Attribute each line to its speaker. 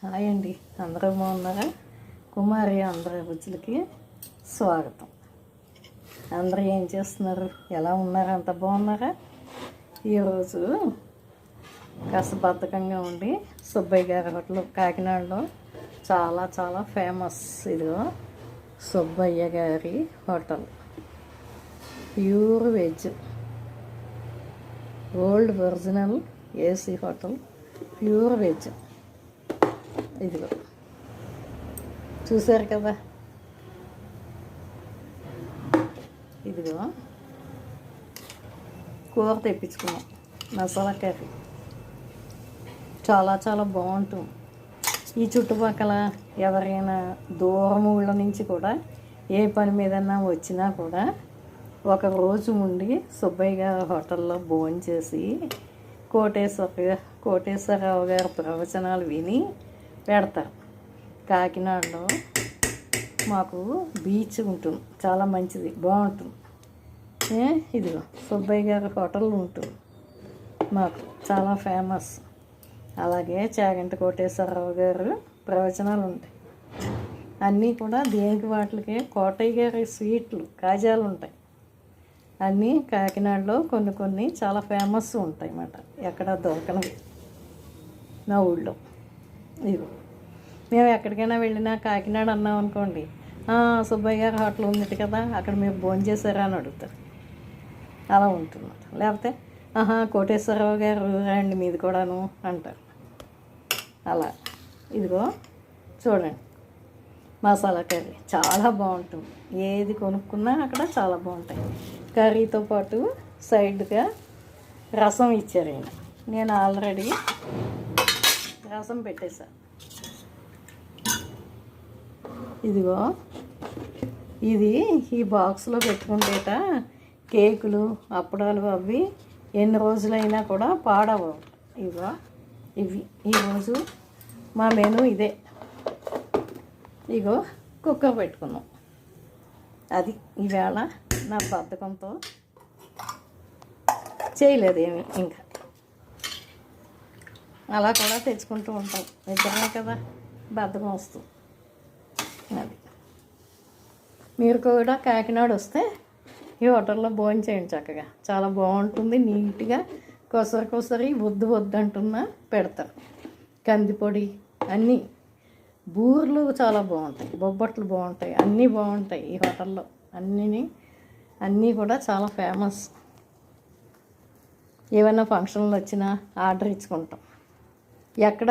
Speaker 1: Hi అండి, అందరూ బాగున్నారా? కుమారి అందరి రుచులకి స్వాగతం. అందరూ ఏం చేస్తున్నారు? ఎలా ఉన్నారు? అంత బాగున్నారా? ఈరోజు కాస్త బద్ధకంగా ఉండి సుబ్బయ్య గారి హోటల్ కాకినాడలో చాలా చాలా ఫేమస్. ఇదిగో సుబ్బయ్య గారి hotel, pure veg, old original AC hotel, pure veg. ఇదిగో చూసారు కదా, ఇదిగో కూర తెప్పించుకున్నాం, మసాలా కర్రీ. చాలా చాలా బాగుంటుంది. ఈ చుట్టుపక్కల ఎవరైనా దూరం ఊళ్ళ నుంచి కూడా ఏ పని మీదన్నా వచ్చినా కూడా ఒక రోజు ఉండి సుబ్బయ్య గారి హోటల్లో భోంచేసి కోటేశ్వరరావు గారి ప్రవచనాలు విని పెడతారు. కాకినాడలో మాకు బీచ్ ఉంటుంది, చాలా మంచిది, బాగుంటుంది. ఇదిగో సుబ్బయ్య గారి హోటల్ ఉంటుంది, మాకు చాలా ఫేమస్. అలాగే చాగంటి కోటేశ్వరరావు గారు ప్రవచనాలు ఉంటాయి. అన్నీ కూడా దేనికి వాటికి కోటయ్య గారి స్వీట్లు, కాజాలు ఉంటాయి. అన్నీ కాకినాడలో కొన్ని కొన్ని చాలా ఫేమస్ ఉంటాయి అన్నమాట, ఎక్కడ దొరకనివి నా ఊళ్ళో. ఇదిగో మేము ఎక్కడికైనా వెళ్ళినా కాకినాడ అన్నాం అనుకోండి, సుబ్బయ్య గారి హోటల్ ఉంది కదా, అక్కడ మీరు భోజనం చేశారా అని అడుగుతారు. అలా ఉంటుంది. లేకపోతే కోటేశ్వరరావు గారు రండి మీది కూడాను అంటారు. అలా ఇదిగో చూడండి, మసాలా కర్రీ చాలా బాగుంటుంది. ఏది కొనుక్కున్నా అక్కడ చాలా బాగుంటాయి. కర్రీతో పాటు సైడ్గా రసం ఇచ్చారు ఆయన. నేను ఆల్రెడీ రసం పెట్టేశాను. ఇదిగో ఇది ఈ బాక్స్లో పెట్టుకుంటేట కేకులు, అప్పడాలు అవి ఎన్ని రోజులైనా కూడా పాడవు. ఇదిగో ఇవి ఈరోజు మా మెనూ ఇదే. ఇగో కుక్కర్ పెట్టుకున్నాం. అది ఈవేళ నా బద్ధకంతో చేయలేదేమి. ఇంకా అలా కూడా తెచ్చుకుంటూ ఉంటాం, నిజమే కదా, బద్ధకం వస్తుంది. అది మీరు కూడా కాకినాడ వస్తే ఈ హోటల్లో భోజనం చేయండి చక్కగా, చాలా బాగుంటుంది. నీట్గా కొసరి వద్దు అంటున్నా పెడతారు. కందిపొడి అన్నీ, బూర్లు చాలా బాగుంటాయి, బొబ్బట్లు బాగుంటాయి, అన్నీ బాగుంటాయి ఈ హోటల్లో. అన్నీ కూడా చాలా ఫేమస్. ఏమైనా ఫంక్షన్లు వచ్చినా ఆర్డర్ ఇచ్చుకుంటాం. ఎక్కడ